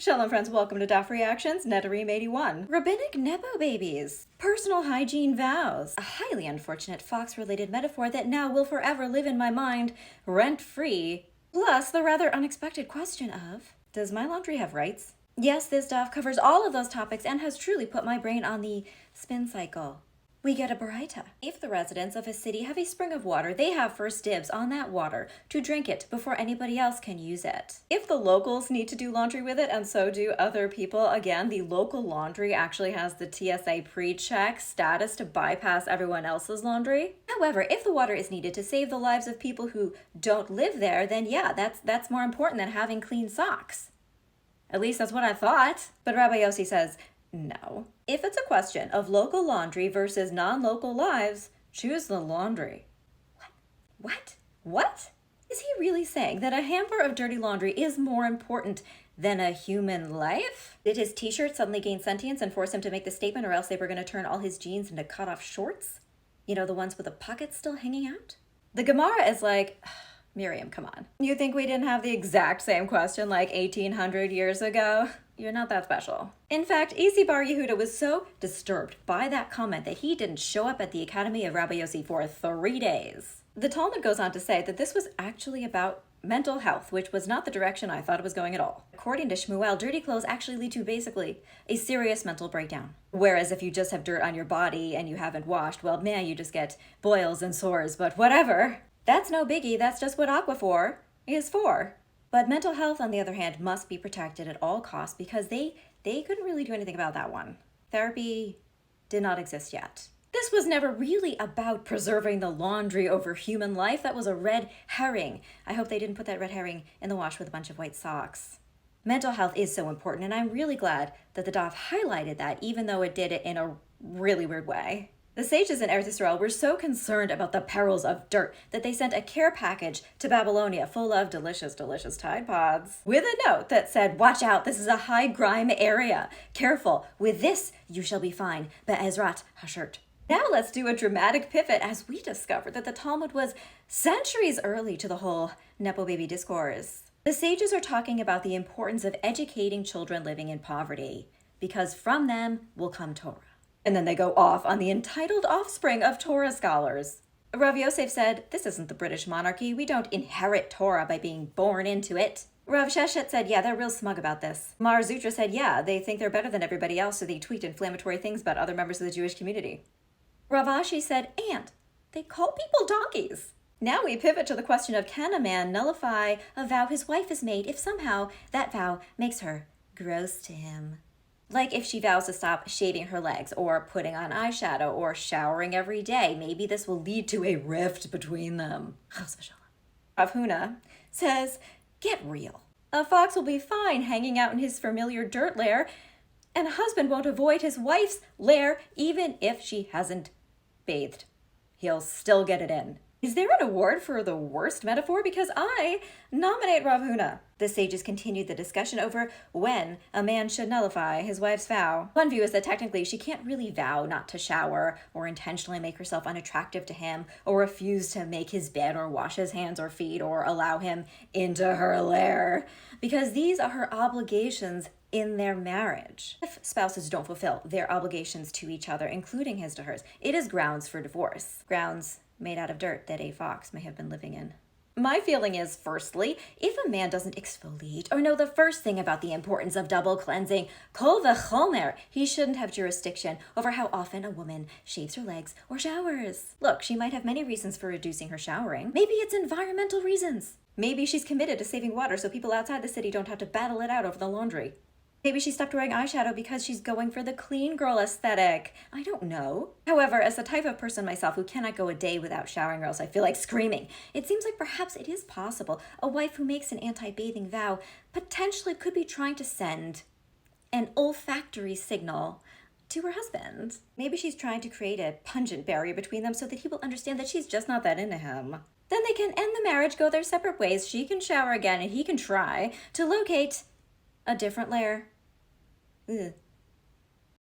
Shalom friends, welcome to Daf Reactions, Nedarim 81. Rabbinic Nepo babies. Personal hygiene vows. A highly unfortunate fox-related metaphor that now will forever live in my mind, rent-free. Plus, the rather unexpected question of, does my laundry have rights? Yes, this daf covers all of those topics and has truly put my brain on the spin cycle. We get a baraita. If the residents of a city have a spring of water, they have first dibs on that water to drink it before anybody else can use it. If the locals need to do laundry with it, and so do other people, again, the local laundry actually has the TSA pre-check status to bypass everyone else's laundry. However, if the water is needed to save the lives of people who don't live there, then yeah, that's more important than having clean socks. At least that's what I thought. But Rabbi Yossi says, no. If it's a question of local laundry versus non-local lives, choose the laundry. What? Is he really saying that a hamper of dirty laundry is more important than a human life? Did his t-shirt suddenly gain sentience and force him to make the statement, or else they were going to turn all his jeans into cut-off shorts? You know, the ones with the pockets still hanging out? The Gemara is like, Miriam, come on. You think we didn't have the exact same question like 1800 years ago? You're not that special. In fact, Isi Bar Yehuda was so disturbed by that comment that he didn't show up at the Academy of Rabbi Yossi for 3 days. The Talmud goes on to say that this was actually about mental health, which was not the direction I thought it was going at all. According to Shmuel, dirty clothes actually lead to basically a serious mental breakdown. Whereas if you just have dirt on your body and you haven't washed, well, man, you just get boils and sores, but whatever. That's no biggie, that's just what Aquaphor is for. But mental health, on the other hand, must be protected at all costs because they couldn't really do anything about that one. Therapy did not exist yet. This was never really about preserving the laundry over human life. That was a red herring. I hope they didn't put that red herring in the wash with a bunch of white socks. Mental health is so important, and I'm really glad that the Daf highlighted that, even though it did it in a really weird way. The sages in Eretz Yisrael were so concerned about the perils of dirt that they sent a care package to Babylonia full of delicious, delicious Tide Pods with a note that said, watch out, this is a high grime area. Careful, with this you shall be fine. Be'ezrat Hashert. Now let's do a dramatic pivot as we discover that the Talmud was centuries early to the whole Nepo baby discourse. The sages are talking about the importance of educating children living in poverty, because from them will come Torah. And then they go off on the entitled offspring of Torah scholars. Rav Yosef said, this isn't the British monarchy. We don't inherit Torah by being born into it. Rav Sheshet said, yeah, they're real smug about this. Mar Zutra said, yeah, they think they're better than everybody else, so they tweet inflammatory things about other members of the Jewish community. Rav Ashi said, and they call people donkeys. Now we pivot to the question of, can a man nullify a vow his wife has made if somehow that vow makes her gross to him? Like if she vows to stop shaving her legs or putting on eyeshadow or showering every day, maybe this will lead to a rift between them. Rav Huna says, get real. A fox will be fine hanging out in his familiar dirt lair, and a husband won't avoid his wife's lair even if she hasn't bathed. He'll still get it in. Is there an award for the worst metaphor? Because I nominate Rav Huna. The sages continued the discussion over when a man should nullify his wife's vow. One view is that technically she can't really vow not to shower or intentionally make herself unattractive to him or refuse to make his bed or wash his hands or feet or allow him into her lair, because these are her obligations in their marriage. If spouses don't fulfill their obligations to each other, including his to hers, it is grounds for divorce. Grounds made out of dirt that a fox may have been living in. My feeling is, firstly, if a man doesn't exfoliate or know the first thing about the importance of double cleansing, kol v'chomer, he shouldn't have jurisdiction over how often a woman shaves her legs or showers. Look, she might have many reasons for reducing her showering. Maybe it's environmental reasons. Maybe she's committed to saving water so people outside the city don't have to battle it out over the laundry. Maybe she stopped wearing eyeshadow because she's going for the clean girl aesthetic. I don't know. However, as the type of person myself who cannot go a day without showering or else I feel like screaming, it seems like perhaps it is possible a wife who makes an anti-bathing vow potentially could be trying to send an olfactory signal to her husband. Maybe she's trying to create a pungent barrier between them so that he will understand that she's just not that into him. Then they can end the marriage, go their separate ways, she can shower again, and he can try to locate a different layer. Ugh.